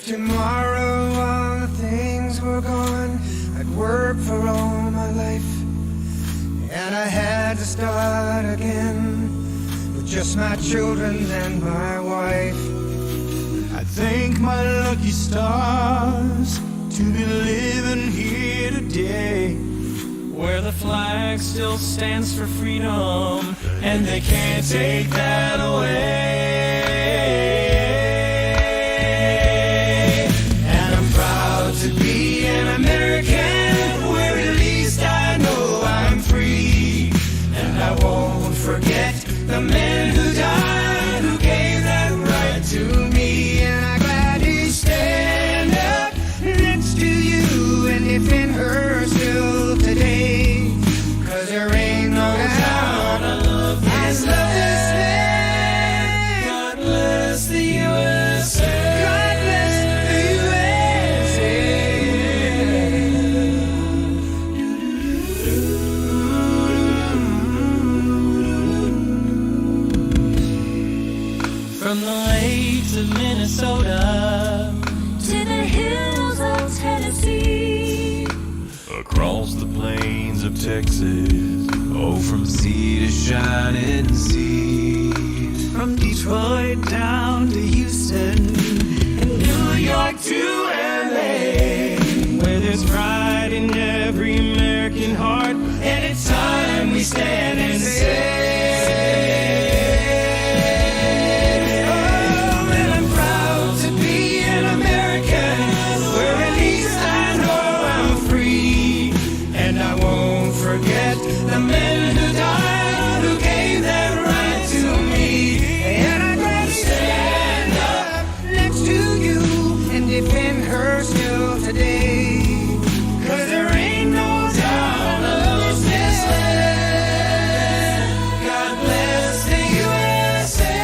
tomorrow all the things were gone. I'd worked for all my life, and I had to start again with just my children and my wife. I thank my lucky stars to be living here today, where the flag still stands for freedom, and they can't take that away. And I'm proud to be an American, where at least I know I'm free. And I won't forget the men who died, who gave that right to me. And I gladly stand up next to you and defend her still today, 'cause there ain't no doubt I love this land. God bless the USA. God bless the USA. From the lakes of Minnesota to the hills of Tennessee, across the plains of Texas, oh, from sea to shining sea, from Detroit down to Houston, and New York to LA, where there's pride in every American heart, and it's time we stand and say, oh, and I'm proud to be an American, where at least I know I'm free. And I won't forget the men who died, who gave that right to me. And I'm glad to stand up next to you and defend her still today, 'cause there ain't no doubt I love this land. God bless the USA.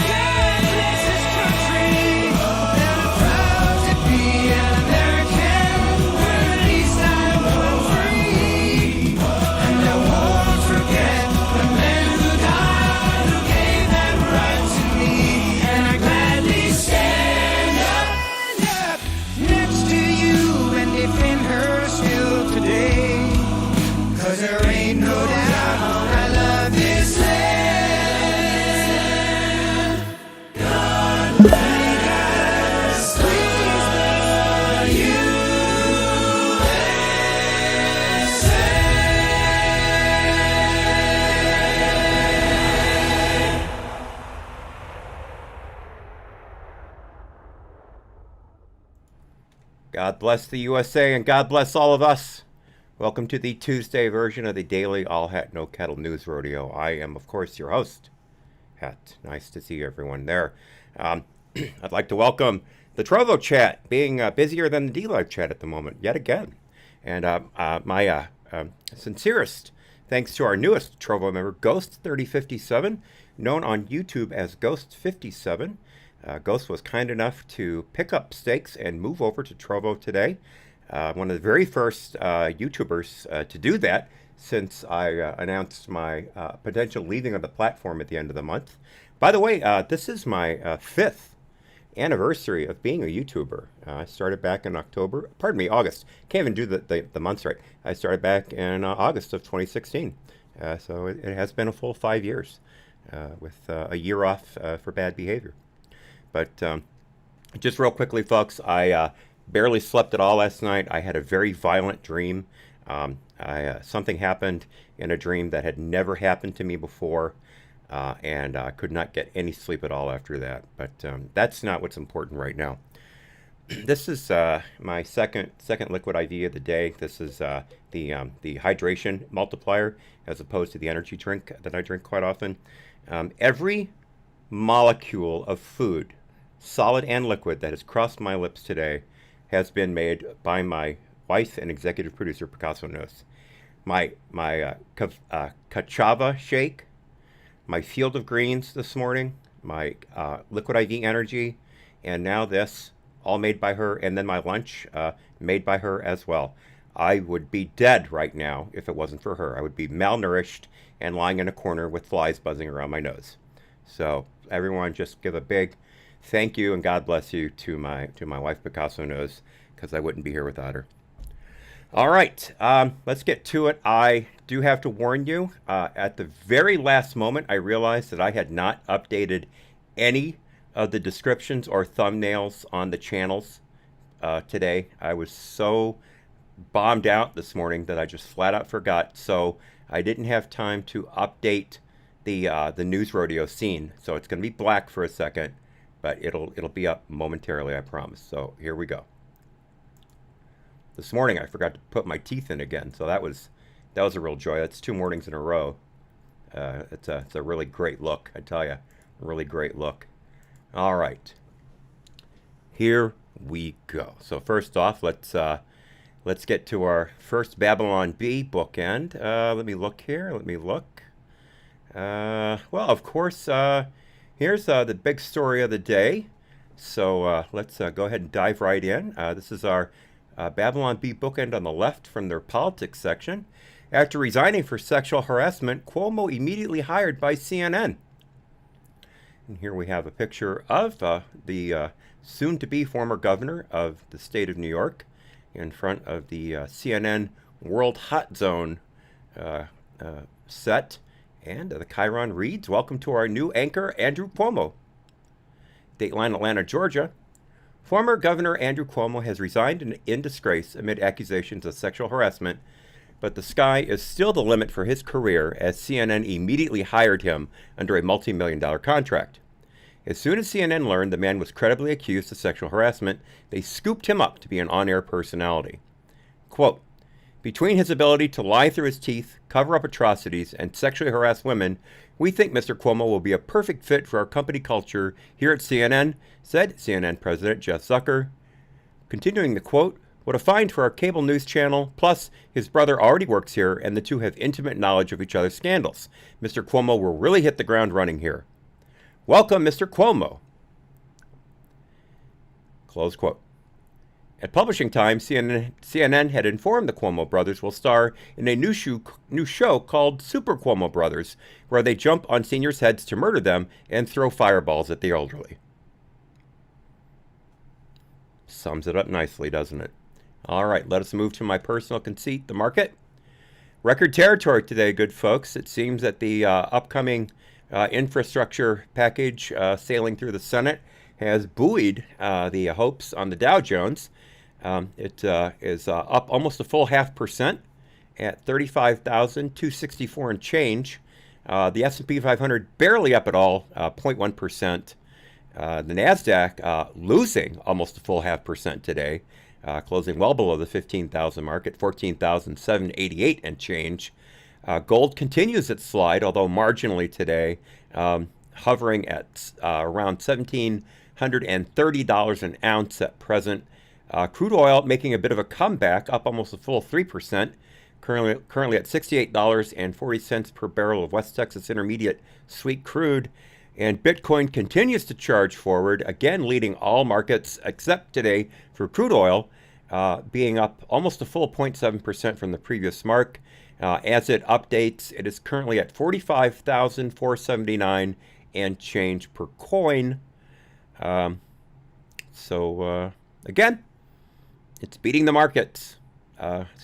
God bless this country. And I'm proud to be an American, where at least I'm free. And I won't forget the men who died, who gave that right to me. And I gladly stand up next to you and defend her still today, 'cause there ain't no doubt I love this land. God bless the USA. God bless the USA and God bless all of us. Welcome to the Tuesday version of the daily All Hat No Cattle News Rodeo. I am, of course, your host, Hat. Nice to see everyone there. I'd like to welcome the Trovo chat, being busier than the D-Live chat at the moment, yet again. And my sincerest thanks to our newest Trovo member, Ghost3057, known on YouTube as Ghost57. Ghost was kind enough to pick up stakes and move over to Trovo today. One of the very first YouTubers to do that since I announced my potential leaving of the platform at the end of the month. By the way, this is my 5th anniversary of being a YouTuber. I started back in August. Can't even do the months right. I started back in August of 2016. So it has been a full 5 years with a year off for bad behavior. But just real quickly, folks, I barely slept at all last night. I had a very violent dream. Something happened in a dream that had never happened to me before, and I could not get any sleep at all after that. But that's not what's important right now. This is my second liquid IV of the day. This is the hydration multiplier as opposed to the energy drink that I drink quite often. Every molecule of food, solid and liquid, that has crossed my lips today has been made by my wife and executive producer, Picasso Knows. My Kachava shake, my Field of Greens this morning, my Liquid IV Energy, and now this, all made by her, and then my lunch made by her as well. I would be dead right now if it wasn't for her. I would be malnourished and lying in a corner with flies buzzing around my nose. So everyone, just give a big thank you and God bless you to my wife Picasso knows, because I wouldn't be here without her. All right, let's get to it. I do have to warn you, at the very last moment, I realized that I had not updated any of the descriptions or thumbnails on the channels today. I was so bombed out this morning that I just flat out forgot. So I didn't have time to update the news rodeo scene. So it's going to be black for a second, but it'll be up momentarily, I promise. So here we go. This morning I forgot to put my teeth in again, so that was a real joy. That's 2 mornings in a row. It's a really great look, I tell you, a really great look. All right, here we go. So first off, let's get to our first Babylon Bee bookend. Let me look here. Let me look. Well, of course, here's the big story of the day. So let's go ahead and dive right in. This is our Babylon Bee bookend on the left from their politics section. After resigning for sexual harassment, Cuomo immediately hired by CNN. And here we have a picture of the soon-to-be former governor of the state of New York in front of the CNN World Hot Zone set. And the Chiron reads, "Welcome to our new anchor, Andrew Cuomo." Dateline Atlanta, Georgia. Former Governor Andrew Cuomo has resigned in disgrace amid accusations of sexual harassment, but the sky is still the limit for his career as CNN immediately hired him under a multi-million-dollar contract. As soon as CNN learned the man was credibly accused of sexual harassment, they scooped him up to be an on-air personality. Quote, "Between his ability to lie through his teeth, cover up atrocities, and sexually harass women, we think Mr. Cuomo will be a perfect fit for our company culture here at CNN," said CNN President Jeff Zucker. Continuing the quote, "What a find for our cable news channel. Plus, his brother already works here, and the two have intimate knowledge of each other's scandals. Mr. Cuomo will really hit the ground running here. Welcome, Mr. Cuomo." Close quote. At publishing time, CNN had informed the Cuomo brothers will star in a new show called Super Cuomo Brothers, where they jump on seniors' heads to murder them and throw fireballs at the elderly. Sums it up nicely, doesn't it? All right, let us move to my personal conceit, the market. Record territory today, good folks. It seems that the upcoming infrastructure package sailing through the Senate has buoyed the hopes on the Dow Jones. It is up almost a full 0.5% at 35,264 and change. The S&P 500 barely up at all, 0.1%. The NASDAQ losing almost a full 0.5% today, closing well below the 15,000 mark at 14,788 and change. Gold continues its slide, although marginally today, hovering at around $1,730 an ounce at present. Crude oil making a bit of a comeback, up almost a full 3%, currently at $68.40 per barrel of West Texas Intermediate sweet crude. And Bitcoin continues to charge forward, again leading all markets except today for crude oil, being up almost a full 0.7% from the previous mark. As it updates, it is currently at 45,479 and change per coin. Again, it's beating the markets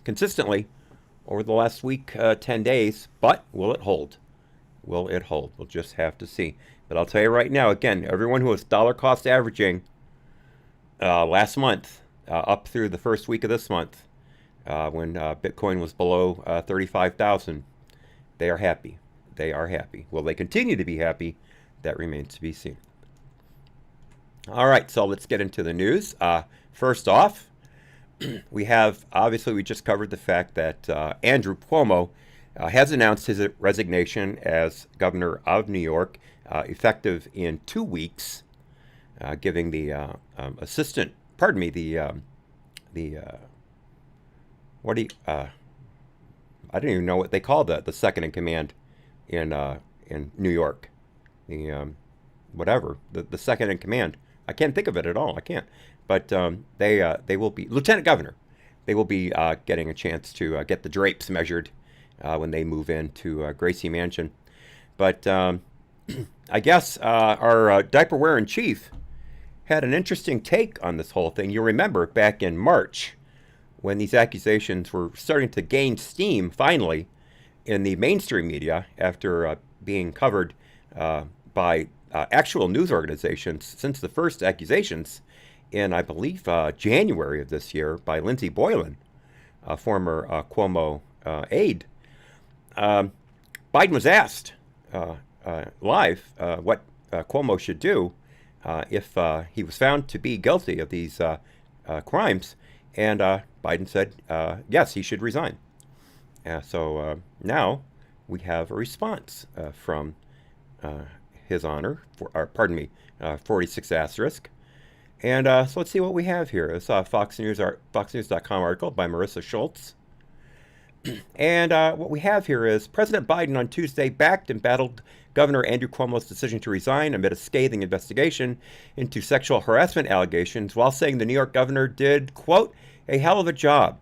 consistently over the last week, 10 days, but will it hold? Will it hold? We'll just have to see. But I'll tell you right now, again, everyone who was dollar cost averaging last month, up through the first week of this month, when Bitcoin was below 35,000, they are happy. They are happy. Will they continue to be happy? That remains to be seen. All right, so let's get into the news. First off, we just covered the fact that Andrew Cuomo has announced his resignation as governor of New York, effective in 2 weeks, giving the I don't even know what they call the second in command in New York, the second in command. I can't think of it at all. I can't. But they will be lieutenant governor. They will be getting a chance to get the drapes measured when they move into Gracie Mansion. But I guess our diaper wearing chief had an interesting take on this whole thing. You remember back in March when these accusations were starting to gain steam finally in the mainstream media after being covered by actual news organizations since the first accusations in, I believe, January of this year by Lindsey Boylan, a former Cuomo aide. Biden was asked live what Cuomo should do if he was found to be guilty of these crimes, and Biden said yes, he should resign. So now we have a response from His Honor, 46 asterisk. And so let's see what we have here. It's a FoxNews.com article by Marissa Schultz. And what we have here is President Biden on Tuesday backed and battled Governor Andrew Cuomo's decision to resign amid a scathing investigation into sexual harassment allegations, while saying the New York governor did, quote, a hell of a job.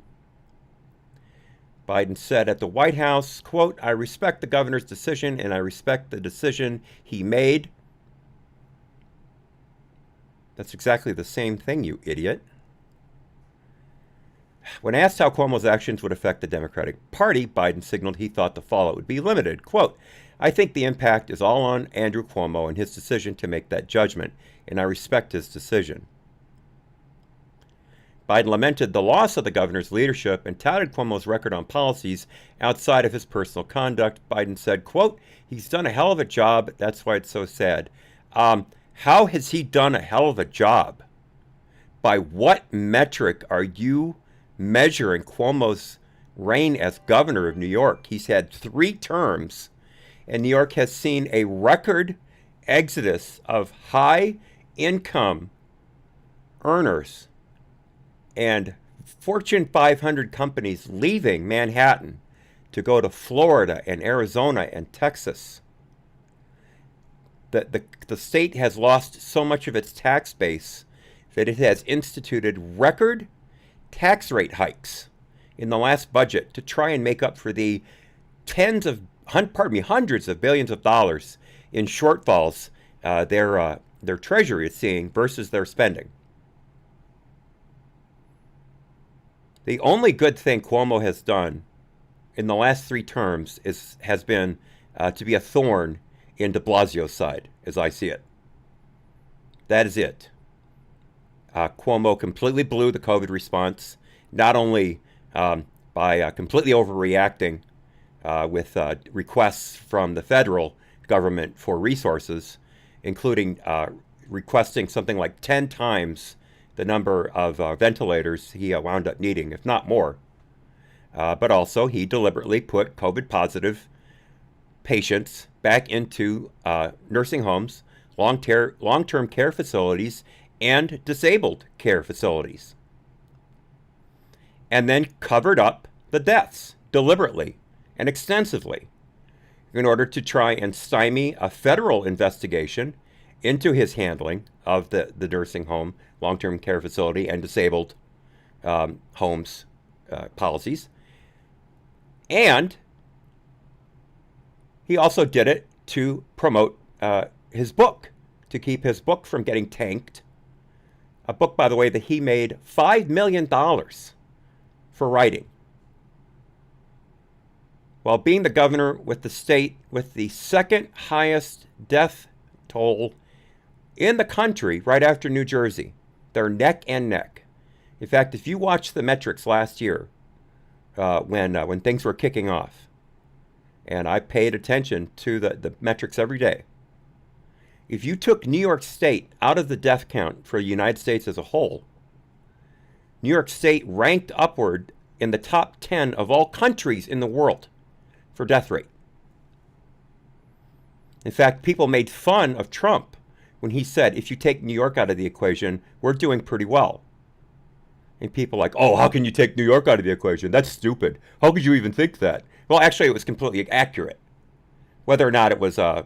Biden said at the White House, quote, I respect the governor's decision and I respect the decision he made. That's exactly the same thing, you idiot. When asked how Cuomo's actions would affect the Democratic Party, Biden signaled he thought the fallout would be limited. Quote, I think the impact is all on Andrew Cuomo and his decision to make that judgment, and I respect his decision. Biden lamented the loss of the governor's leadership and touted Cuomo's record on policies outside of his personal conduct. Biden said, quote, he's done a hell of a job. That's why it's so sad. How has he done a hell of a job? By what metric are you measuring Cuomo's reign as governor of New York? He's had 3 terms, and New York has seen a record exodus of high-income earners and Fortune 500 companies leaving Manhattan to go to Florida and Arizona and Texas. The state has lost so much of its tax base that it has instituted record tax rate hikes in the last budget to try and make up for the hundreds of billions of dollars in shortfalls their treasury is seeing versus their spending. The only good thing Cuomo has done in the last 3 terms has been to be a thorn in de Blasio's side, as I see it. That is it. Cuomo completely blew the COVID response, not only by completely overreacting with requests from the federal government for resources, including requesting something like 10 times the number of ventilators he wound up needing, if not more. But also, he deliberately put COVID-positive patients back into nursing homes, long-term care facilities, and disabled care facilities. And then covered up the deaths deliberately and extensively in order to try and stymie a federal investigation into his handling of the nursing home, long-term care facility, and disabled homes policies. And he also did it to promote his book, to keep his book from getting tanked. A book, by the way, that he made $5 million for writing, while being the governor with the state with the second highest death toll in the country, right after New Jersey. They're neck and neck. In fact, if you watch the metrics last year, when things were kicking off, and I paid attention to the metrics every day, if you took New York State out of the death count for the United States as a whole, New York State ranked upward in the top 10 of all countries in the world for death rate. In fact, people made fun of Trump when he said, if you take New York out of the equation, we're doing pretty well. And people like, oh, how can you take New York out of the equation? That's stupid. How could you even think that? Well, actually, it was completely accurate. Whether or not it was a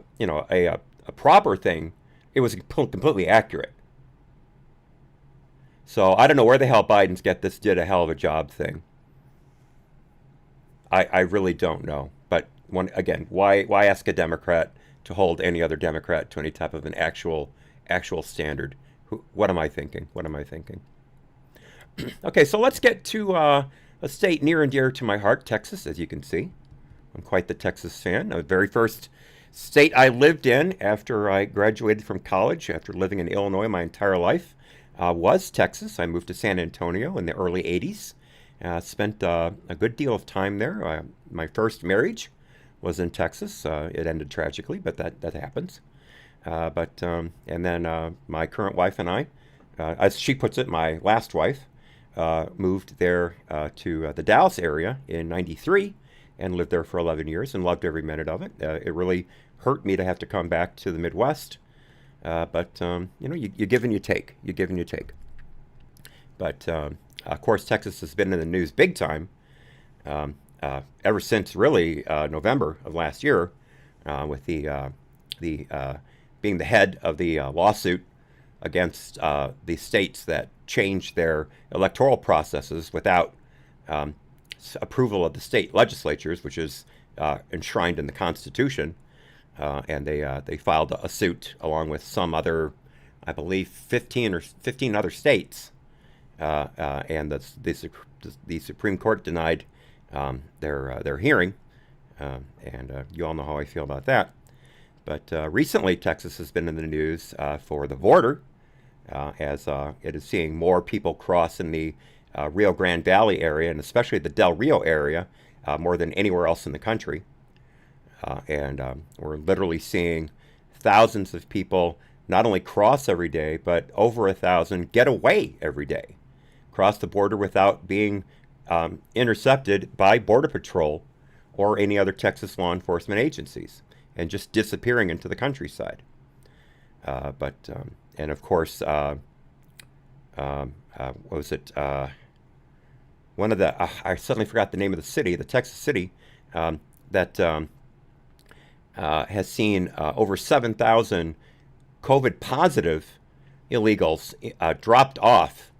proper thing, it was completely accurate. So I don't know where the hell Biden's get this did a hell of a job thing. I really don't know. But again, why ask a Democrat to hold any other Democrat to any type of an actual standard. What am I thinking? What am I thinking? Okay, so let's get to a state near and dear to my heart, Texas, as you can see. I'm quite the Texas fan. The very first state I lived in after I graduated from college, after living in Illinois my entire life, was Texas. I moved to San Antonio in the early 80s. Spent a good deal of time there. My first marriage was in Texas. It ended tragically, but that happens. And then my current wife and I, as she puts it, my last wife, moved there to the Dallas area in '93 and lived there for 11 years and loved every minute of it. It really hurt me to have to come back to the Midwest. But you give and you take. You give and you take. But, of course, Texas has been in the news big time ever since really November of last year with the being the head of the lawsuit against the states that changed their electoral processes without approval of the state legislatures, which is enshrined in the Constitution. And they filed a suit along with some other, I believe, 15 other states. And the Supreme Court denied their hearing. And you all know how I feel about that. But recently, Texas has been in the news for the border, as it is seeing more people cross in the Rio Grande Valley area, and especially the Del Rio area, more than anywhere else in the country. And we're literally seeing thousands of people not only cross every day, but over 1,000 get away every day, cross the border without being intercepted by Border Patrol or any other Texas law enforcement agencies, and just disappearing into the countryside. And of course, what was it? One of the, I suddenly forgot the name of the city, the Texas city, that has seen over 7,000 COVID positive illegals dropped off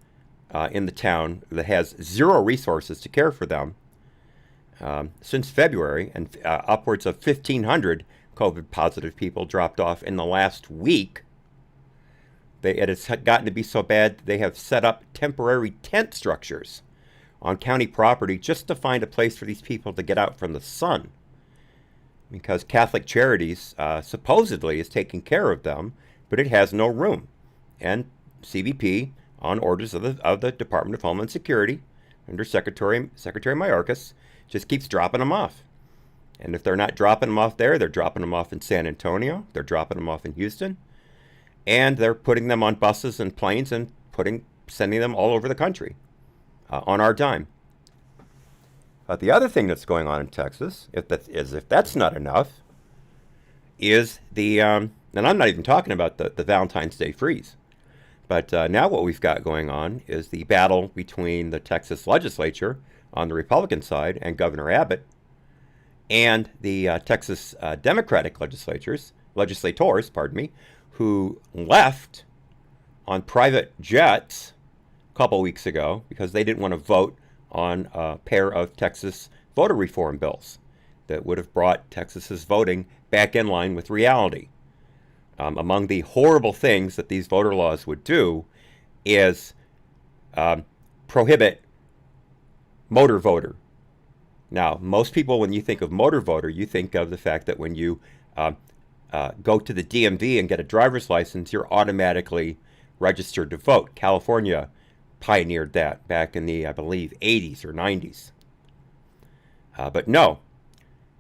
in the town that has zero resources to care for them since February, and upwards of 1,500 COVID positive people dropped off in the last week. It has gotten to be so bad they have set up temporary tent structures on county property just to find a place for these people to get out from the sun, because Catholic Charities supposedly is taking care of them, but it has no room. And CBP, on orders of the Department of Homeland Security, under Secretary Mayorkas, just keeps dropping them off. And if they're not dropping them off there, they're dropping them off in San Antonio, they're dropping them off in Houston, and they're putting them on buses and planes and sending them all over the country on our dime. But the other thing that's going on in Texas, if that's not enough, is and I'm not even talking about the Valentine's Day freeze, but now what we've got going on is the battle between the Texas legislature on the Republican side and Governor Abbott, and the Texas Democratic legislators, who left on private jets a couple weeks ago because they didn't want to vote on a pair of Texas voter reform bills that would have brought Texas's voting back in line with reality. Among the horrible things that these voter laws would do is prohibit motor voter. Now, most people, when you think of motor voter, you think of the fact that when you go to the DMV and get a driver's license, you're automatically registered to vote. California pioneered that back in the, I believe, 80s or 90s. But no,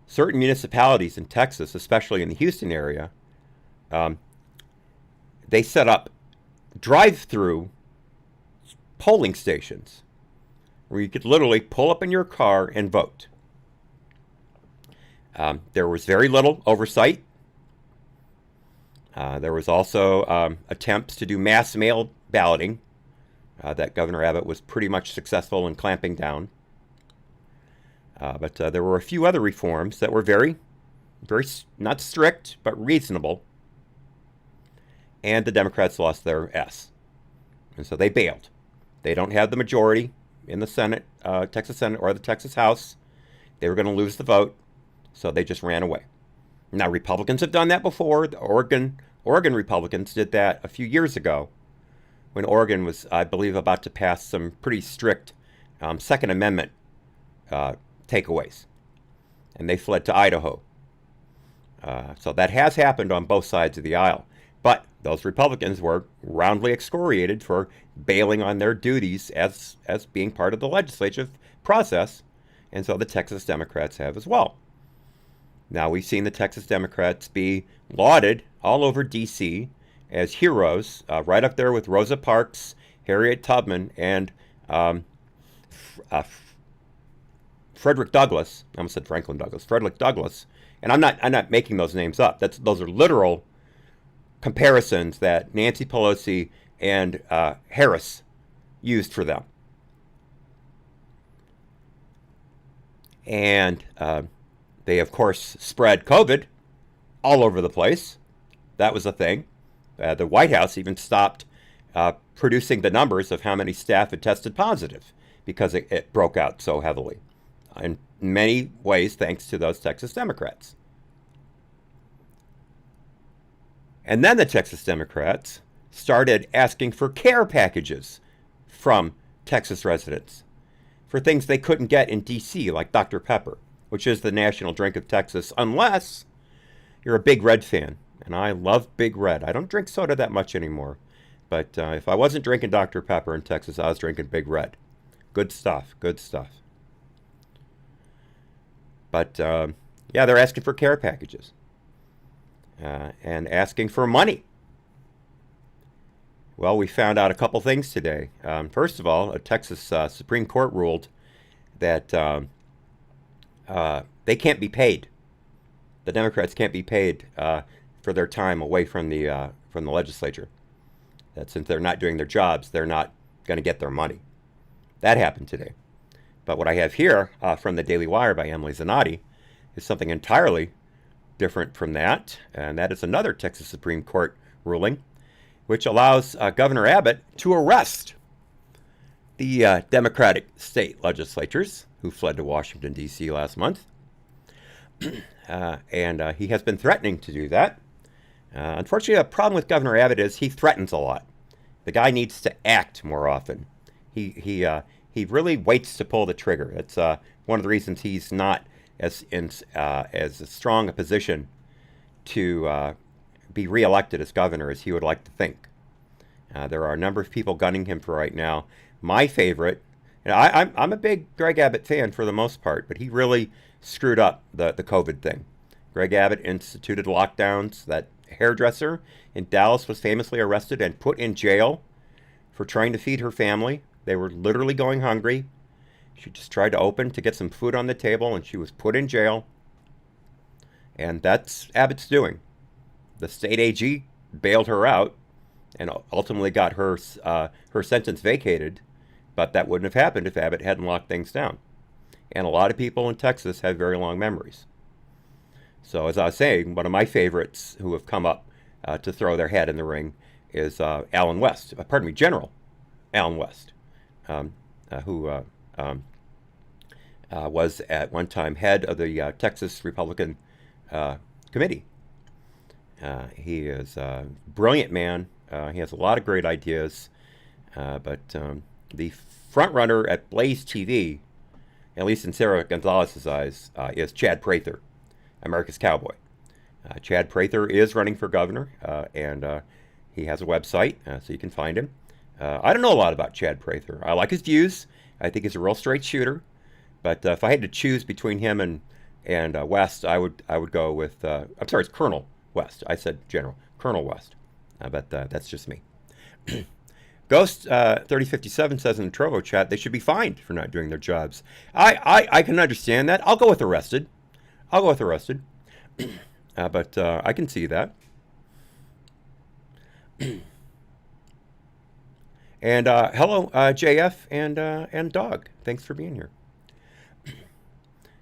certain municipalities in Texas, especially in the Houston area, they set up drive-through polling stations where you could literally pull up in your car and vote. There was very little oversight. There was also attempts to do mass mail balloting that Governor Abbott was pretty much successful in clamping down. But there were a few other reforms that were very, very not strict, but reasonable. And the Democrats lost their S. And so they bailed. They don't have the majority in the Senate, Texas Senate, or the Texas House. They were going to lose the vote, so they just ran away. Now, Republicans have done that before. The Oregon Republicans did that a few years ago when Oregon was, I believe, about to pass some pretty strict Second Amendment takeaways. And they fled to Idaho. So that has happened on both sides of the aisle. But those Republicans were roundly excoriated for bailing on their duties as being part of the legislative process. And so the Texas Democrats have as well. Now we've seen the Texas Democrats be lauded all over D.C. as heroes, right up there with Rosa Parks, Harriet Tubman, and Frederick Douglass. I almost said Franklin Douglass. Frederick Douglass. And I'm not making those names up. Those are literal comparisons that Nancy Pelosi and Harris used for them. And they, of course, spread COVID all over the place. That was a thing. The White House even stopped producing the numbers of how many staff had tested positive because it broke out so heavily. In many ways, thanks to those Texas Democrats. And then the Texas Democrats started asking for care packages from Texas residents for things they couldn't get in D.C., like Dr. Pepper, which is the national drink of Texas, unless you're a Big Red fan. And I love Big Red. I don't drink soda that much anymore. But if I wasn't drinking Dr. Pepper in Texas, I was drinking Big Red. Good stuff, good stuff. But, yeah, they're asking for care packages and asking for money. Well, we found out a couple things today. First of all, a Texas Supreme Court ruled that they can't be paid. The Democrats can't be paid for their time away from the legislature. That since they're not doing their jobs, they're not going to get their money. That happened today. But what I have here from the Daily Wire by Emily Zanotti is something entirely different from that, and that is another Texas Supreme Court ruling, which allows Governor Abbott to arrest the Democratic state legislatures who fled to Washington, D.C. last month. And he has been threatening to do that. Unfortunately, the problem with Governor Abbott is he threatens a lot. The guy needs to act more often. He really waits to pull the trigger. It's one of the reasons he's not as strong a position to be reelected as governor as he would like to think. There are a number of people gunning him for right now. My favorite, and I'm a big Greg Abbott fan for the most part, but he really screwed up the COVID thing. Greg Abbott instituted lockdowns. That hairdresser in Dallas was famously arrested and put in jail for trying to feed her family. They were literally going hungry. She just tried to open to get some food on the table, and she was put in jail. And that's Abbott's doing. The state AG bailed her out and ultimately got her sentence vacated, but that wouldn't have happened if Abbott hadn't locked things down. And a lot of people in Texas have very long memories. So as I was saying, one of my favorites who have come up to throw their hat in the ring is General Allen West, who was at one time head of the Texas Republican Committee. He is a brilliant man. He has a lot of great ideas. But the front runner at Blaze TV, at least in Sarah Gonzalez's eyes, is Chad Prather, America's Cowboy. Chad Prather is running for governor, and he has a website, so you can find him. I don't know a lot about Chad Prather. I like his views. I think he's a real straight shooter. But if I had to choose between him and West, I would go with. I'm sorry, it's Colonel West. I said General Colonel West, but that's just me. Ghost 3057 says in the Trovo chat they should be fined for not doing their jobs. I can understand that. I'll go with arrested. But I can see that. And hello, JF and Dog. Thanks for being here.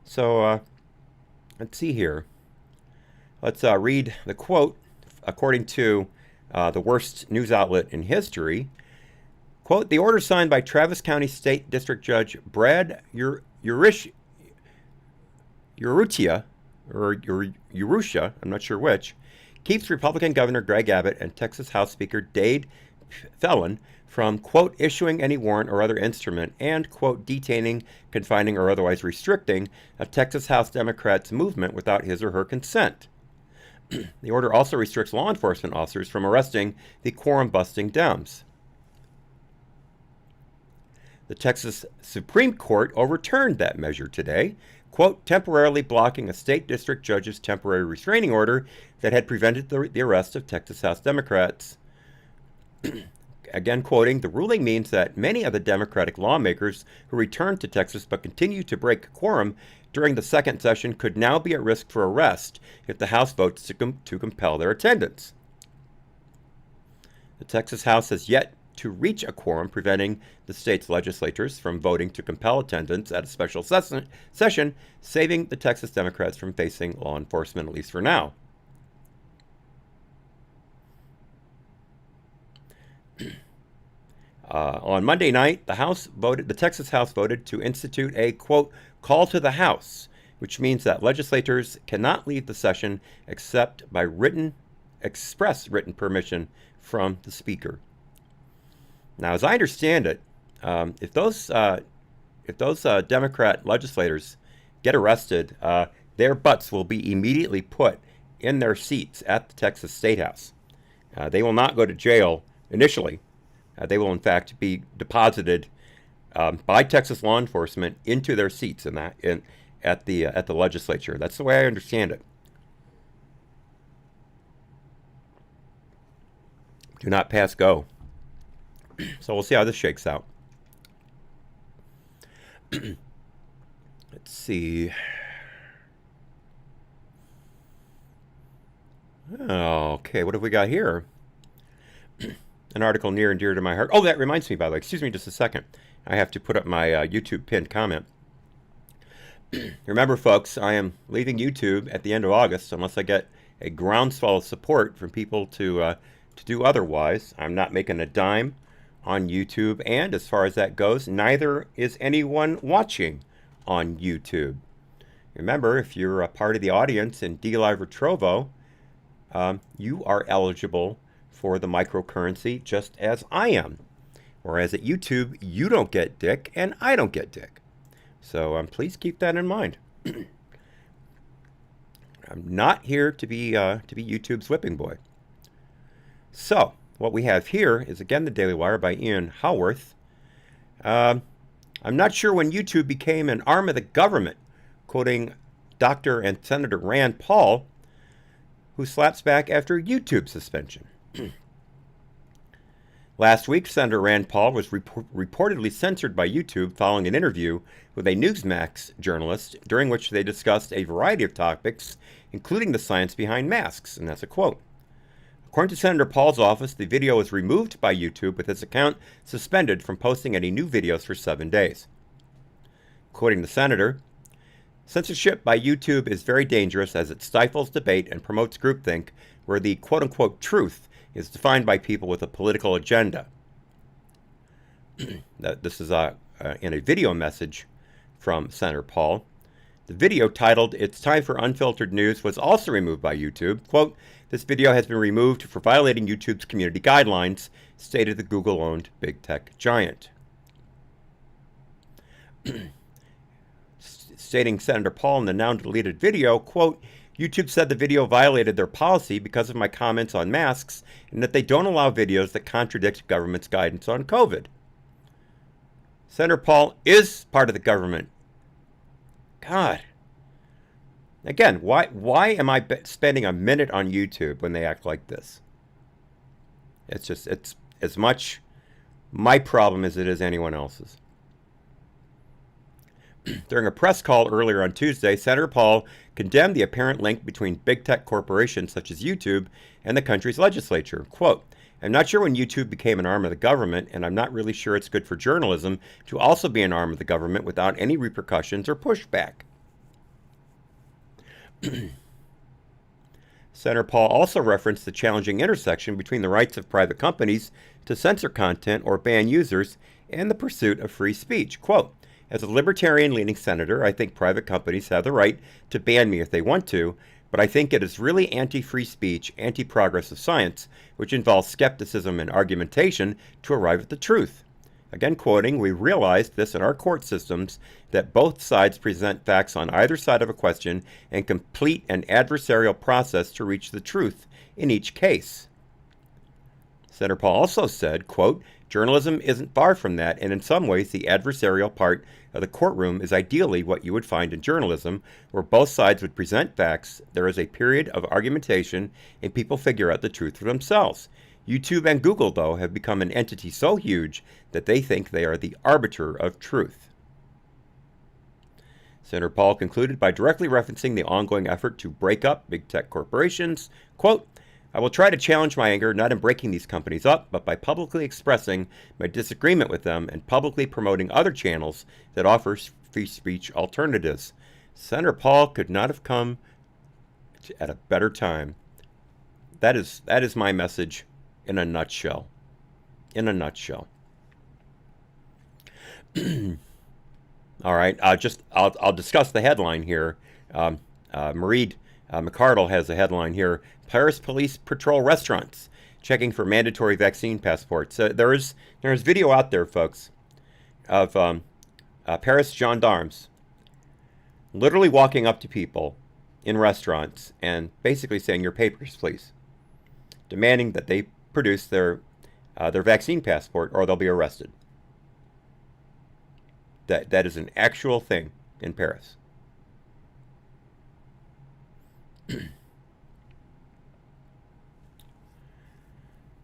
So let's see here. Let's read the quote according to the worst news outlet in history. Quote, the order signed by Travis County State District Judge Brad Urrutia, Urusha, I'm not sure which, keeps Republican Governor Greg Abbott and Texas House Speaker Dade Phelan from, quote, issuing any warrant or other instrument and, quote, detaining, confining, or otherwise restricting a Texas House Democrat's movement without his or her consent. The order also restricts law enforcement officers from arresting the quorum-busting Dems. The Texas Supreme Court overturned that measure today, quote, temporarily blocking a state district judge's temporary restraining order that had prevented the arrest of Texas House Democrats. Again, quoting, the ruling means that many of the Democratic lawmakers who returned to Texas but continue to break quorum during the second session could now be at risk for arrest if the House votes to compel their attendance. The Texas House has yet to reach a quorum preventing the state's legislatures from voting to compel attendance at a special session, saving the Texas Democrats from facing law enforcement, at least for now. On Monday night, the Texas House voted to institute a, quote, call to the House, which means that legislators cannot leave the session except by express written permission from the Speaker. Now, as I understand it, if those Democrat legislators get arrested, their butts will be immediately put in their seats at the Texas State House. They will not go to jail initially. They will, in fact, be deposited by Texas law enforcement into their seats at the legislature. That's the way I understand it. Do not pass go. So we'll see how this shakes out. Let's see. Okay, what have we got here? An article near and dear to my heart. Oh, that reminds me, by the way. Excuse me just a second. I have to put up my YouTube pinned comment. Remember, folks, I am leaving YouTube at the end of August unless I get a groundswell of support from people to do otherwise. I'm not making a dime on YouTube, and as far as that goes, neither is anyone watching on YouTube. Remember, if you're a part of the audience in DLive or Trovo, you are eligible for the microcurrency just as I am. Whereas at YouTube, you don't get dick and I don't get dick. So please keep that in mind. I'm not here to be YouTube's whipping boy. So what we have here is again the Daily Wire by Ian Howarth. I'm not sure when YouTube became an arm of the government, quoting Dr. and Senator Rand Paul, who slaps back after YouTube suspension. Last week, Senator Rand Paul was reportedly censored by YouTube following an interview with a Newsmax journalist during which they discussed a variety of topics, including the science behind masks, and that's a quote. According to Senator Paul's office, the video was removed by YouTube with its account suspended from posting any new videos for 7 days. According to the senator, censorship by YouTube is very dangerous as it stifles debate and promotes groupthink where the quote-unquote truth is defined by people with a political agenda. This is in a video message from Senator Paul. The video titled, "It's Time for Unfiltered News," was also removed by YouTube. Quote, "This video has been removed for violating YouTube's community guidelines," stated the Google-owned big tech giant. Stating Senator Paul in the now-deleted video, quote, "YouTube said the video violated their policy because of my comments on masks and that they don't allow videos that contradict government's guidance on COVID." Senator Paul is part of the government. God. Again, why am I spending a minute on YouTube when they act like this? It's as much my problem as it is anyone else's. During a press call earlier on Tuesday, Senator Paul condemned the apparent link between big tech corporations such as YouTube and the country's legislature. Quote, "I'm not sure when YouTube became an arm of the government, and I'm not really sure it's good for journalism to also be an arm of the government without any repercussions or pushback." Senator Paul also referenced the challenging intersection between the rights of private companies to censor content or ban users and the pursuit of free speech. Quote, As a libertarian-leaning senator, I think private companies have the right to ban me if they want to, but I think it is really anti-free speech, anti-progress of science, which involves skepticism and argumentation to arrive at the truth. Again quoting, we realized this in our court systems, that both sides present facts on either side of a question and complete an adversarial process to reach the truth in each case. Senator Paul also said, quote, journalism isn't far from that, and in some ways the adversarial part of the courtroom is ideally what you would find in journalism, where both sides would present facts, there is a period of argumentation, and people figure out the truth for themselves. YouTube and Google, though, have become an entity so huge that they think they are the arbiter of truth. Senator Paul concluded by directly referencing the ongoing effort to break up big tech corporations. Quote, I will try to challenge my anger not in breaking these companies up, but by publicly expressing my disagreement with them and publicly promoting other channels that offer free speech alternatives. Senator Paul could not have come at a better time. That is my message in a nutshell. In a nutshell. All right, I'll discuss the headline here. Marie McCardle has a headline here. Paris police patrol restaurants, checking for mandatory vaccine passports. There's video out there, folks, of Paris gendarmes literally walking up to people in restaurants and basically saying, your papers, please. Demanding that they produce their vaccine passport or they'll be arrested. That is an actual thing in Paris.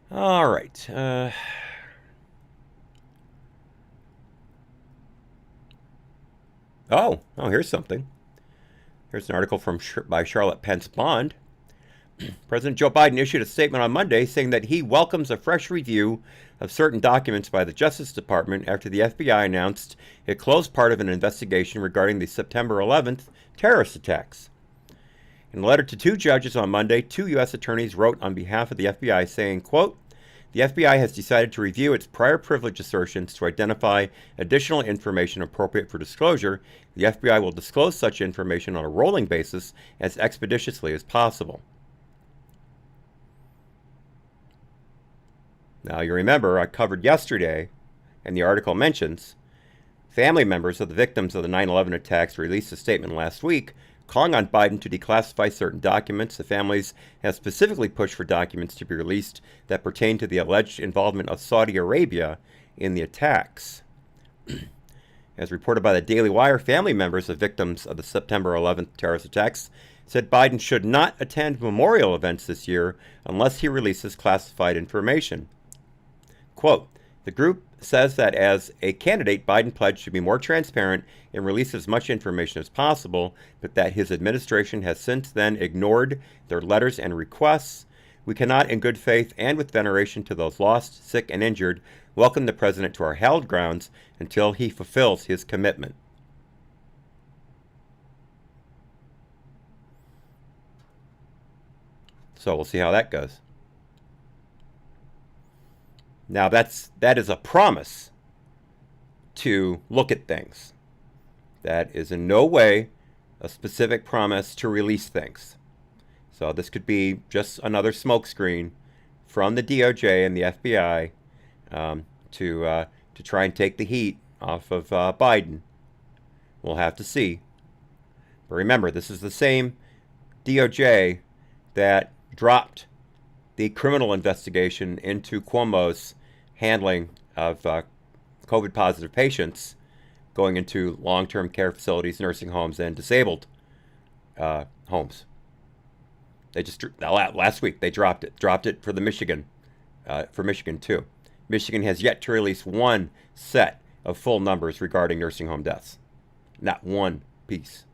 All right. Here's something. Here's an article by Charlotte Pence Bond. President Joe Biden issued a statement on Monday saying that he welcomes a fresh review of certain documents by the Justice Department after the FBI announced it closed part of an investigation regarding the September 11th terrorist attacks. In a letter to two judges on Monday, two U.S. attorneys wrote on behalf of the FBI saying, quote, the FBI has decided to review its prior privilege assertions to identify additional information appropriate for disclosure. The FBI will disclose such information on a rolling basis as expeditiously as possible. Now, you remember I covered yesterday, and the article mentions, family members of the victims of the 9/11 attacks released a statement last week calling on Biden to declassify certain documents. The families have specifically pushed for documents to be released that pertain to the alleged involvement of Saudi Arabia in the attacks. As reported by the Daily Wire, family members of victims of the September 11th terrorist attacks said Biden should not attend memorial events this year unless he releases classified information. Quote, the group says that as a candidate, Biden pledged to be more transparent and release as much information as possible, but that his administration has since then ignored their letters and requests. We cannot, in good faith and with veneration to those lost, sick, and injured, welcome the president to our hallowed grounds until he fulfills his commitment. So we'll see how that goes. Now, that is a promise to look at things. That is in no way a specific promise to release things. So this could be just another smokescreen from the DOJ and the FBI to try and take the heat off of Biden. We'll have to see. But remember, this is the same DOJ that dropped the criminal investigation into Cuomo's handling of COVID-positive patients going into long-term care facilities, nursing homes, and disabled homes. They just last week they dropped it for the Michigan too. Michigan has yet to release one set of full numbers regarding nursing home deaths, not one piece.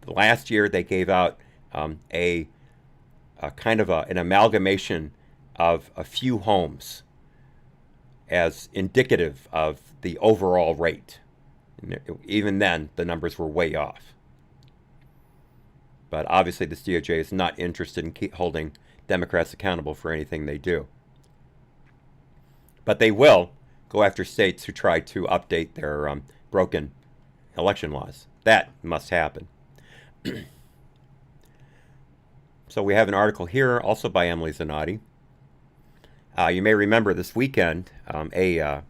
Last year they gave out a kind of an amalgamation of a few homes as indicative of the overall rate. Even then, the numbers were way off. But obviously, this DOJ is not interested in holding Democrats accountable for anything they do. But they will go after states who try to update broken election laws. That must happen. So we have an article here, also by Emily Zanotti. You may remember this weekend, a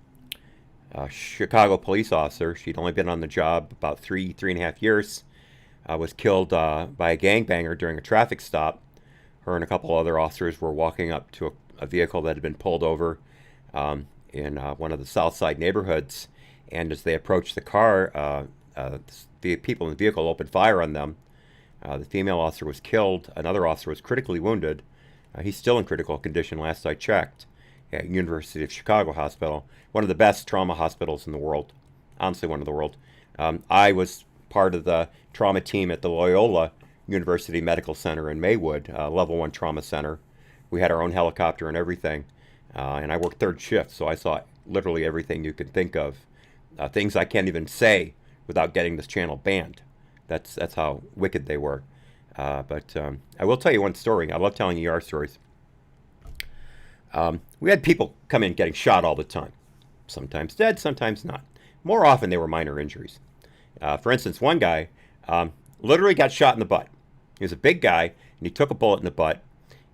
Chicago police officer, she'd only been on the job about three and a half years, was killed by a gangbanger during a traffic stop. Her and a couple other officers were walking up to a vehicle that had been pulled over in one of the South Side neighborhoods. And as they approached the car, the people in the vehicle opened fire on them. The female officer was killed. Another officer was critically wounded. He's still in critical condition last I checked at University of Chicago Hospital, one of the best trauma hospitals in the world, honestly one of the world. I was part of the trauma team at the Loyola University Medical Center in Maywood, level 1 trauma center. We had our own helicopter and everything, and I worked third shift, so I saw literally everything you could think of, things I can't even say without getting this channel banned. That's how wicked they were. But I will tell you one story. I love telling ER stories. We had people come in getting shot all the time. Sometimes dead, sometimes not. More often they were minor injuries. For instance, one guy literally got shot in the butt. He was a big guy, and he took a bullet in the butt.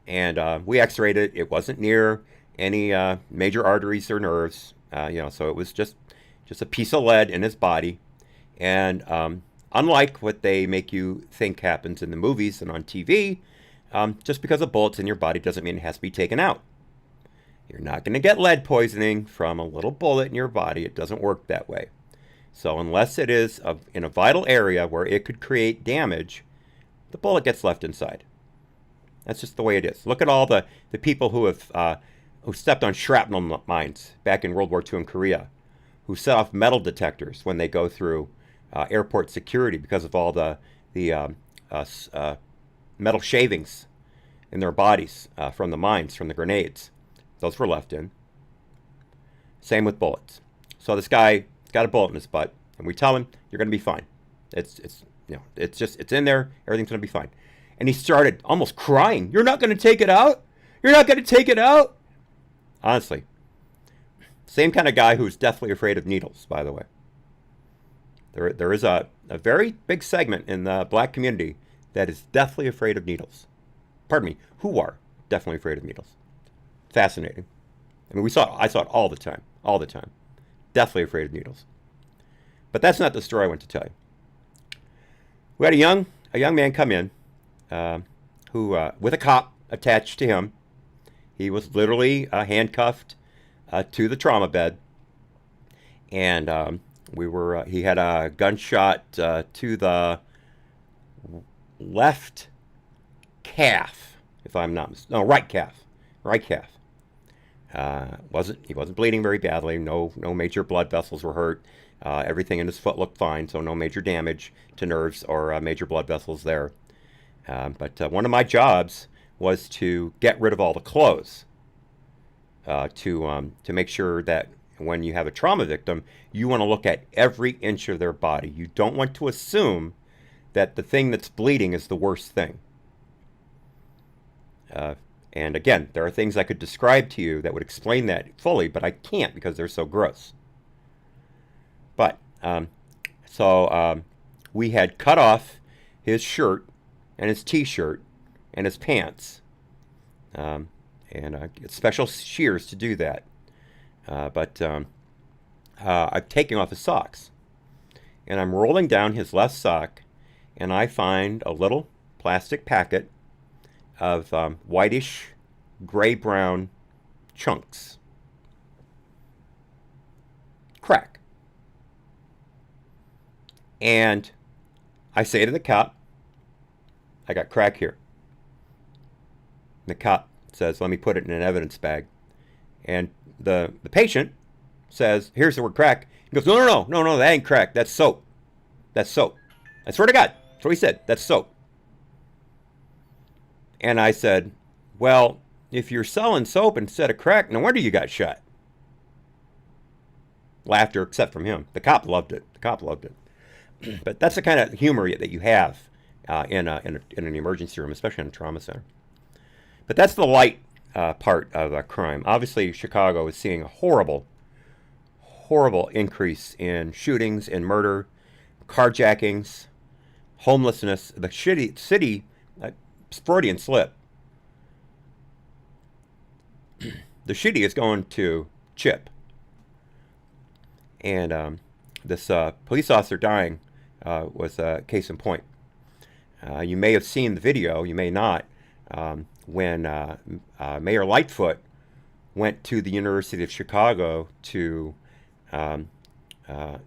And we x-rayed it. It wasn't near any major arteries or nerves. So it was just a piece of lead in his body. And unlike what they make you think happens in the movies and on TV, just because a bullet's in your body doesn't mean it has to be taken out. You're not going to get lead poisoning from a little bullet in your body. It doesn't work that way. So unless it is in a vital area where it could create damage, the bullet gets left inside. That's just the way it is. Look at all the people who have who stepped on shrapnel mines back in World War II in Korea, who set off metal detectors when they go through airport security because of all the metal shavings in their bodies from the mines, from the grenades. Those were left in. Same with bullets. So this guy got a bullet in his butt, and we tell him, "You're going to be fine. It's in there. Everything's going to be fine." And he started almost crying. "You're not going to take it out? You're not going to take it out?" Honestly, same kind of guy who's deathly afraid of needles. By the way, there is a very big segment in the black community that is deathly afraid of needles. Pardon me, who are definitely afraid of needles. Fascinating. I mean, I saw it all the time. Deathly afraid of needles. But that's not the story I want to tell you. We had a young man come in who, with a cop attached to him. He was literally handcuffed to the trauma bed, and he had a gunshot to the left calf, if I'm not mistaken. No, right calf. He wasn't bleeding very badly. No major blood vessels were hurt. Everything in his foot looked fine, so no major damage to nerves or major blood vessels there. But one of my jobs was to get rid of all the clothes, to make sure that when you have a trauma victim, you want to look at every inch of their body. You don't want to assume that the thing that's bleeding is the worst thing. And again, there are things I could describe to you that would explain that fully, but I can't because they're so gross. But we had cut off his shirt and his t-shirt and his pants, and special shears to do that. But I'm taking off his socks, and I'm rolling down his left sock, and I find a little plastic packet of whitish, gray-brown chunks. Crack. And I say to the cop, "I got crack here." The cop says, "Let me put it in an evidence bag." And the patient says, "Here's the word crack." He goes, No, that ain't crack. That's soap. That's soap. I swear to God. That's what he said. That's soap. And I said, "Well, if you're selling soap instead of crack, no wonder you got shot." Laughter, except from him. The cop loved it. But that's the kind of humor that you have in an emergency room, especially in a trauma center. But that's the light part of crime. Obviously, Chicago is seeing a horrible horrible increase in shootings and murder, carjackings, homelessness. The city, Freudian slip. The shitty is going to Chip. And this police officer dying was a case in point. You may have seen the video, you may not, when Mayor Lightfoot went to the University of Chicago to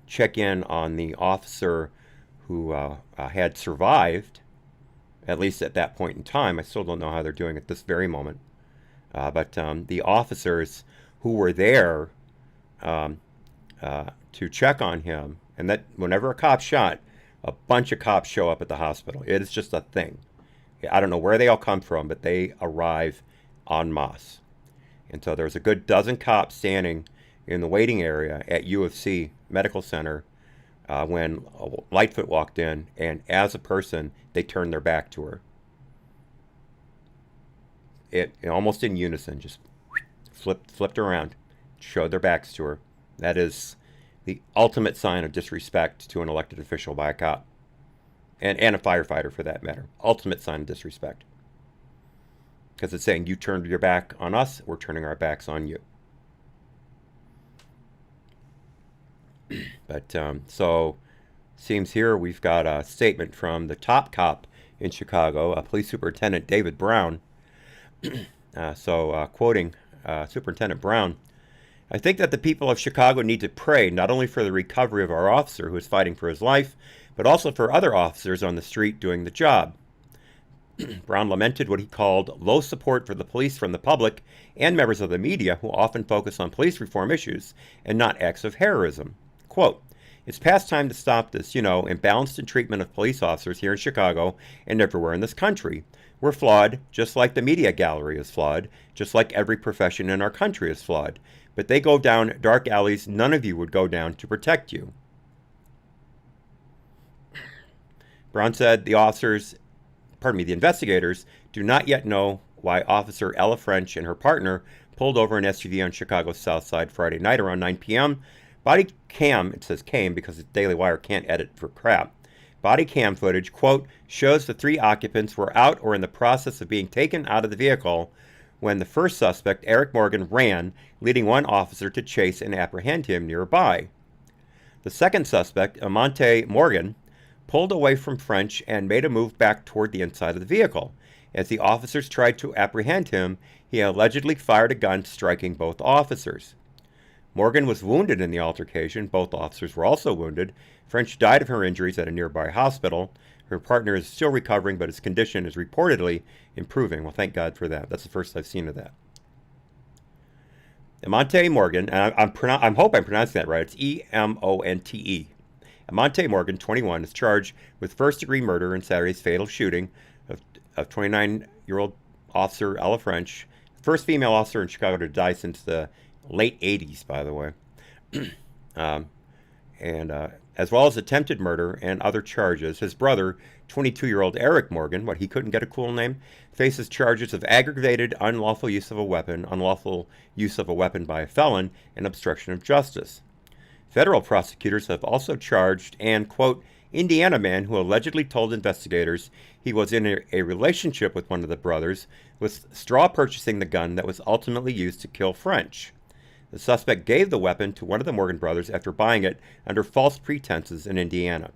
check in on the officer who had survived, at least at that point in time. I still don't know how they're doing at this very moment. But the officers who were there to check on him, and that whenever a cop's shot, a bunch of cops show up at the hospital. It is just a thing. I don't know where they all come from, but they arrive en masse. And so there's a good dozen cops standing in the waiting area at U of C Medical Center when Lightfoot walked in, and as a person, they turned their back to her. It almost in unison, just flipped around, showed their backs to her. That is the ultimate sign of disrespect to an elected official by a cop, and a firefighter for that matter. Ultimate sign of disrespect, because it's saying you turned your back on us, we're turning our backs on you. But so seems here we've got a statement from the top cop in Chicago, Police Superintendent David Brown. Quoting Superintendent Brown, I think that the people of Chicago need to pray not only for the recovery of our officer who is fighting for his life, but also for other officers on the street doing the job. Brown lamented what he called low support for the police from the public and members of the media who often focus on police reform issues and not acts of heroism. Quote, it's past time to stop this, imbalanced treatment of police officers here in Chicago and everywhere in this country. We're flawed, just like the media gallery is flawed, just like every profession in our country is flawed. But they go down dark alleys none of you would go down to protect you. Brown said the investigators do not yet know why Officer Ella French and her partner pulled over an SUV on Chicago's South Side Friday night around 9 p.m. Body cam, it says came because the Daily Wire can't edit for crap. Body cam footage, quote, shows the three occupants were out or in the process of being taken out of the vehicle when the first suspect, Eric Morgan, ran, leading one officer to chase and apprehend him nearby. The second suspect, Monte Morgan, pulled away from French and made a move back toward the inside of the vehicle. As the officers tried to apprehend him, he allegedly fired a gun, striking both officers. Morgan was wounded in the altercation. Both officers were also wounded. French died of her injuries at a nearby hospital. Her partner is still recovering, but his condition is reportedly improving. Well, thank God for that. That's the first I've seen of that. Monte Morgan, and I hope I'm pronouncing that right. It's E-M-O-N-T-E. Monte Morgan, 21, is charged with first-degree murder in Saturday's fatal shooting of 29-year-old officer Ella French, first female officer in Chicago to die since the late 80s, by the way. As well as attempted murder and other charges. His brother, 22-year-old Eric Morgan, he couldn't get a cool name, faces charges of aggravated unlawful use of a weapon by a felon, and obstruction of justice. Federal prosecutors have also charged an, quote, Indiana man who allegedly told investigators he was in a relationship with one of the brothers with straw purchasing the gun that was ultimately used to kill French. The suspect gave the weapon to one of the Morgan brothers after buying it under false pretenses in Indiana.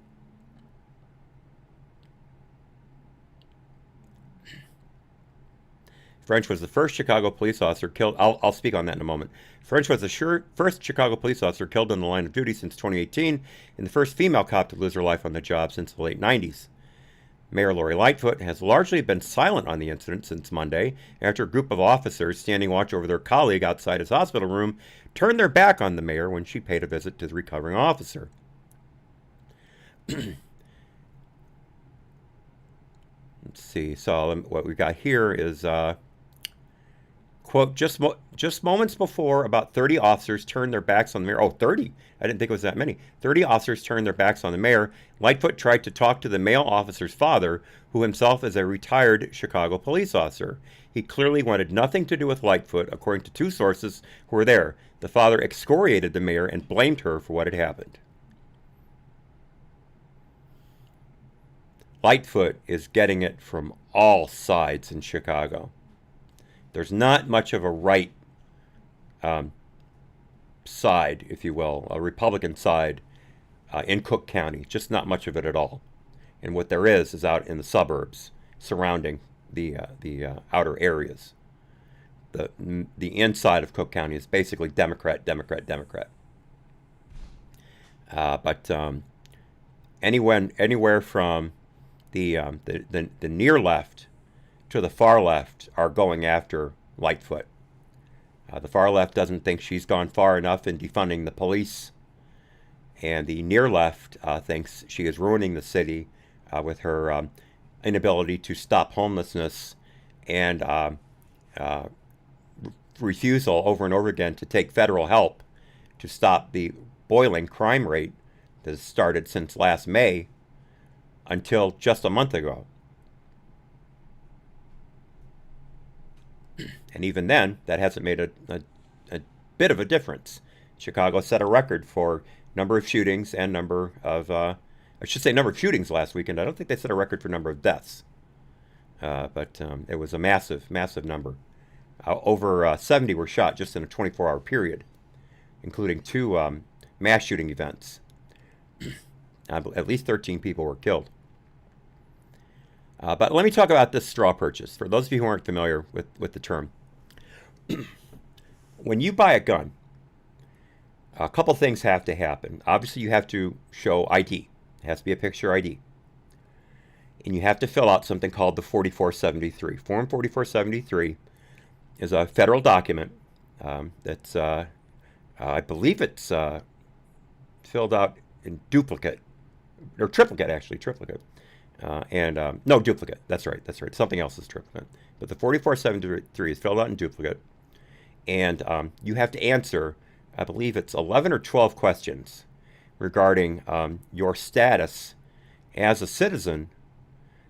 French was the first Chicago police officer killed. I'll speak on that in a moment. French was the first Chicago police officer killed in the line of duty since 2018 and the first female cop to lose her life on the job since the late 90s. Mayor Lori Lightfoot has largely been silent on the incident since Monday after a group of officers standing watch over their colleague outside his hospital room turned their back on the mayor when she paid a visit to the recovering officer. Let's see. So what we've got here is Quote, just moments before, about 30 officers turned their backs on the mayor. Oh, 30. I didn't think it was that many. 30 officers turned their backs on the mayor. Lightfoot tried to talk to the male officer's father, who himself is a retired Chicago police officer. He clearly wanted nothing to do with Lightfoot, according to two sources who were there. The father excoriated the mayor and blamed her for what had happened. Lightfoot is getting it from all sides in Chicago. There's not much of a right side, if you will, a Republican side in Cook County. Just not much of it at all. And what there is out in the suburbs surrounding the outer areas. The inside of Cook County is basically Democrat, Democrat, Democrat. But anywhere from the near left to the far left are going after Lightfoot. The far left doesn't think she's gone far enough in defunding the police, and the near left thinks she is ruining the city with her inability to stop homelessness and refusal over and over again to take federal help to stop the boiling crime rate that has started since last May until just a month ago. And even then, that hasn't made a bit of a difference. Chicago set a record for number of shootings and number of, number of shootings last weekend. I don't think they set a record for number of deaths. But it was a massive, massive number. Over 70 were shot just in a 24-hour period, including two mass shooting events. At least 13 people were killed. But let me talk about this straw purchase. For those of you who aren't familiar with the term, when you buy a gun, a couple things have to happen. Obviously, you have to show ID. It has to be a picture ID. And you have to fill out something called the 4473. Form 4473 is a federal document that's, I believe it's filled out in duplicate, or triplicate, actually, triplicate. No, duplicate. That's right. Something else is triplicate. But the 4473 is filled out in duplicate. And you have to answer, I believe it's 11 or 12 questions regarding your status as a citizen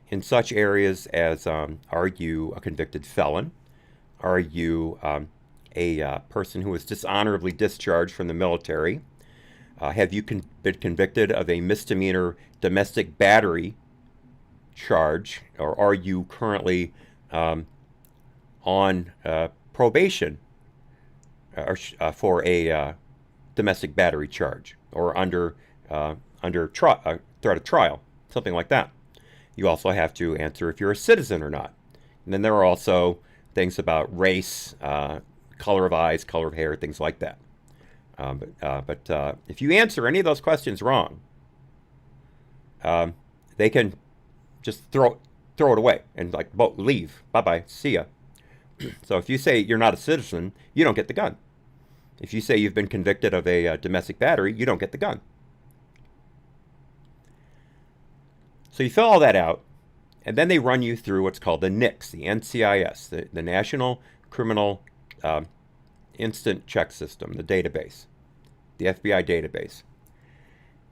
in such areas as, are you a convicted felon? Are you a person who was dishonorably discharged from the military? Have you been convicted of a misdemeanor domestic battery charge, or are you currently on probation for a domestic battery charge, or under threat of trial, something like that? You also have to answer if you're a citizen or not. And then there are also things about race, color of eyes, color of hair, things like that. But if you answer any of those questions wrong, they can just throw it away and leave. Bye-bye. See ya. So if you say you're not a citizen, you don't get the gun. If you say you've been convicted of a domestic battery, you don't get the gun. So you fill all that out, and then they run you through what's called the NICS, the NCIS, the National Criminal Instant Check System, the database, the FBI database.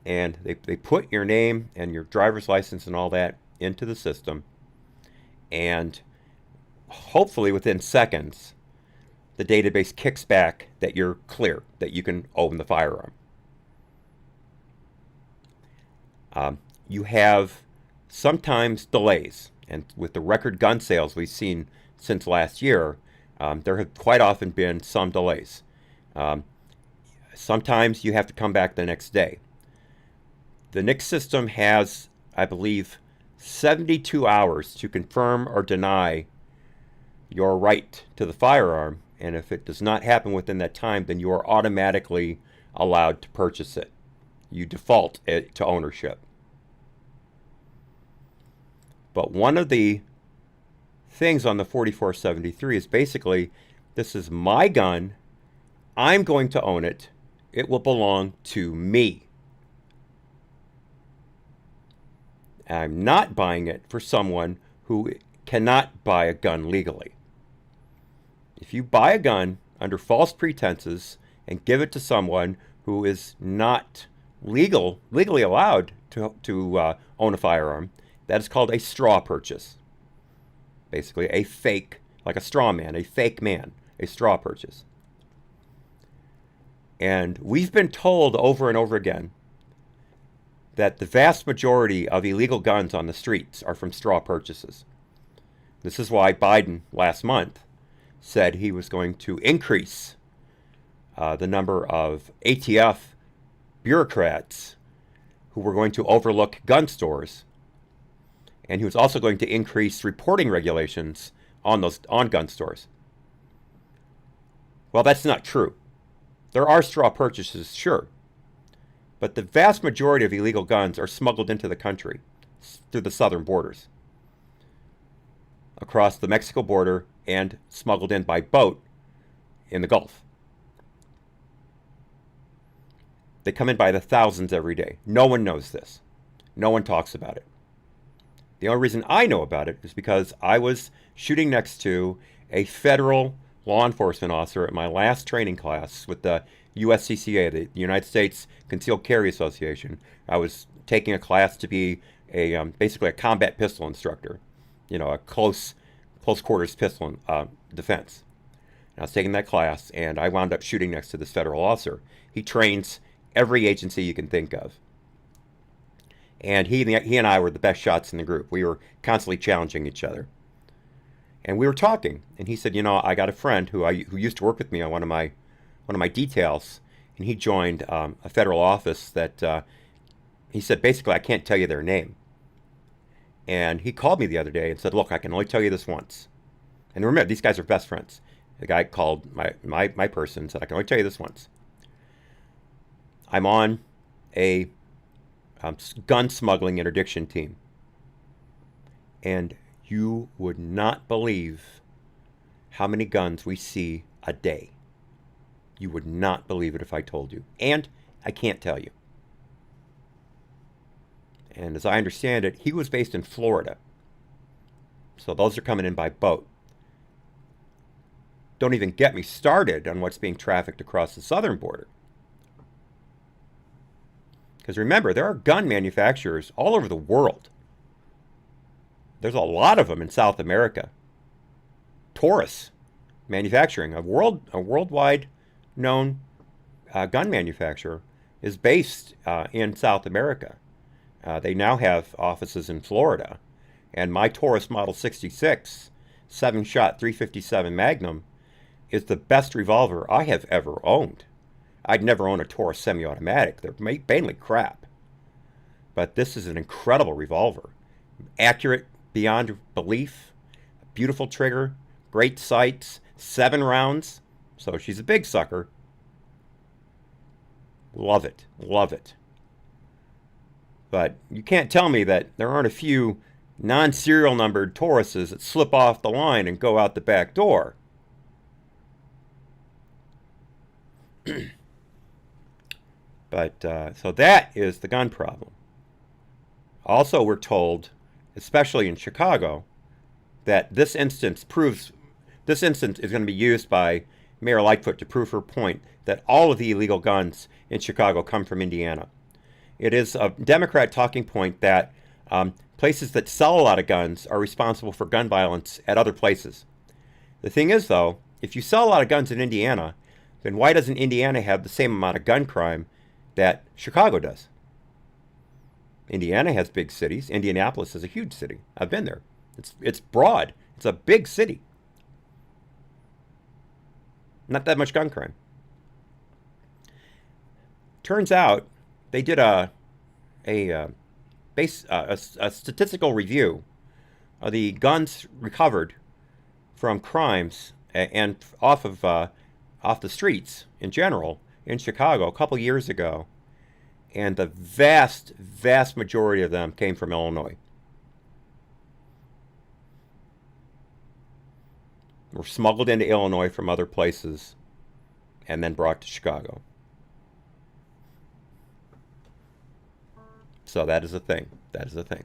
And they put your name and your driver's license and all that into the system, and hopefully within seconds, the database kicks back that you're clear, that you can open the firearm. You have sometimes delays, and with the record gun sales we've seen since last year, there have quite often been some delays. Sometimes you have to come back the next day. The NICS system has, I believe, 72 hours to confirm or deny your right to the firearm, and if it does not happen within that time, then you are automatically allowed to purchase it. You default it to ownership. But one of the things on the 4473 is basically, this is my gun, I'm going to own it, it will belong to me. I'm not buying it for someone who cannot buy a gun legally. If you buy a gun under false pretenses and give it to someone who is not legally allowed to own a firearm, that is called a straw purchase. Basically, a fake, like a straw man, a fake man, a straw purchase. And we've been told over and over again that the vast majority of illegal guns on the streets are from straw purchases. This is why Biden last month said he was going to increase the number of ATF bureaucrats who were going to overlook gun stores. And he was also going to increase reporting regulations on gun stores. Well, that's not true. There are straw purchases, sure. But the vast majority of illegal guns are smuggled into the country through the southern borders, across the Mexico border, and smuggled in by boat in the Gulf. They come in by the thousands every day. No one knows this. No one talks about it. The only reason I know about it is because I was shooting next to a federal law enforcement officer at my last training class with the USCCA, the United States Concealed Carry Association. I was taking a class to be basically a combat pistol instructor, a close quarters pistol defense. And I was taking that class, and I wound up shooting next to this federal officer. He trains every agency you can think of. And he and I were the best shots in the group. We were constantly challenging each other. And we were talking, and he said, I got a friend who used to work with me on one of my details, and he joined a federal office that he said, basically, I can't tell you their name. And he called me the other day and said, look, I can only tell you this once. And remember, these guys are best friends. The guy called my person and said, I can only tell you this once. I'm on a gun smuggling interdiction team. And you would not believe how many guns we see a day. You would not believe it if I told you. And I can't tell you. And as I understand it, he was based in Florida. So those are coming in by boat. Don't even get me started on what's being trafficked across the southern border. Because remember, there are gun manufacturers all over the world. There's a lot of them in South America. Taurus Manufacturing, a worldwide known gun manufacturer, is based in South America. They now have offices in Florida. And my Taurus Model 66, 7-shot 357 Magnum, is the best revolver I have ever owned. I'd never own a Taurus semi-automatic. They're mainly crap. But this is an incredible revolver. Accurate beyond belief. Beautiful trigger. Great sights. 7 rounds. So she's a big sucker. Love it. Love it. But you can't tell me that there aren't a few non-serial numbered Tauruses that slip off the line and go out the back door. But, so that is the gun problem. Also, we're told, especially in Chicago, that this instance is going to be used by Mayor Lightfoot to prove her point that all of the illegal guns in Chicago come from Indiana. It is a Democrat talking point that places that sell a lot of guns are responsible for gun violence at other places. The thing is, though, if you sell a lot of guns in Indiana, then why doesn't Indiana have the same amount of gun crime that Chicago does? Indiana has big cities. Indianapolis is a huge city. I've been there. It's broad. It's a big city. Not that much gun crime. Turns out they did a statistical review of the guns recovered from crimes and off the streets in general in Chicago a couple years ago, and the vast majority of them came from Illinois. Were smuggled into Illinois from other places and then brought to Chicago. So that is a thing. That is a thing.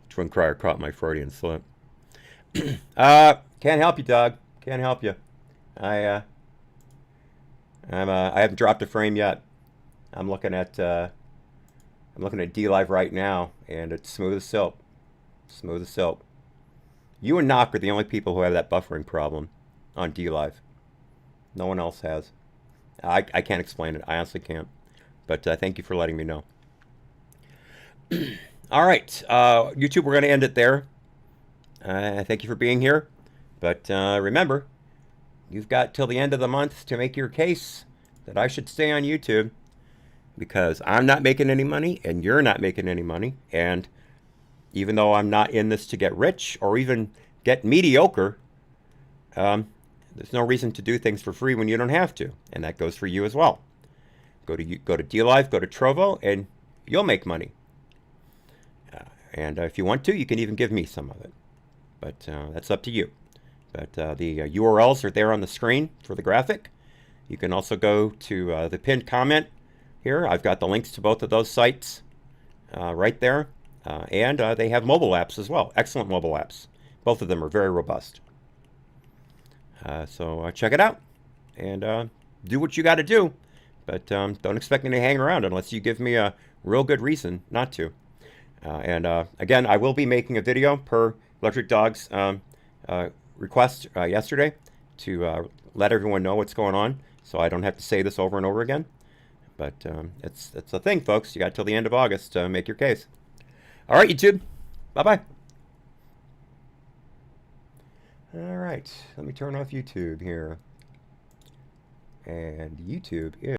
Twin Crier caught my Freudian slip. Can't help you, dog. Can't help you. I haven't dropped a frame yet. I'm looking at D Live right now, and it's smooth as silk. Smooth as silk. You and Knock are the only people who have that buffering problem on D Live. No one else has. I can't explain it. I honestly can't. But thank you for letting me know. All right, YouTube, we're going to end it there. Thank you for being here. But remember, you've got till the end of the month to make your case that I should stay on YouTube, because I'm not making any money and you're not making any money. And even though I'm not in this to get rich or even get mediocre, there's no reason to do things for free when you don't have to. And that goes for you as well. Go to DLive, go to Trovo, and you'll make money. And if you want to, you can even give me some of it. But that's up to you. But the URLs are there on the screen for the graphic. You can also go to the pinned comment here. I've got the links to both of those sites right there. And they have mobile apps as well. Excellent mobile apps. Both of them are very robust. So check it out. And do what you got to do. But don't expect me to hang around unless you give me a real good reason not to. And again, I will be making a video per Electric Dog's request yesterday to let everyone know what's going on, so I don't have to say this over and over again. But it's a thing, folks. You got till the end of August to make your case. All right, YouTube. Bye-bye. All right. Let me turn off YouTube here. And YouTube is...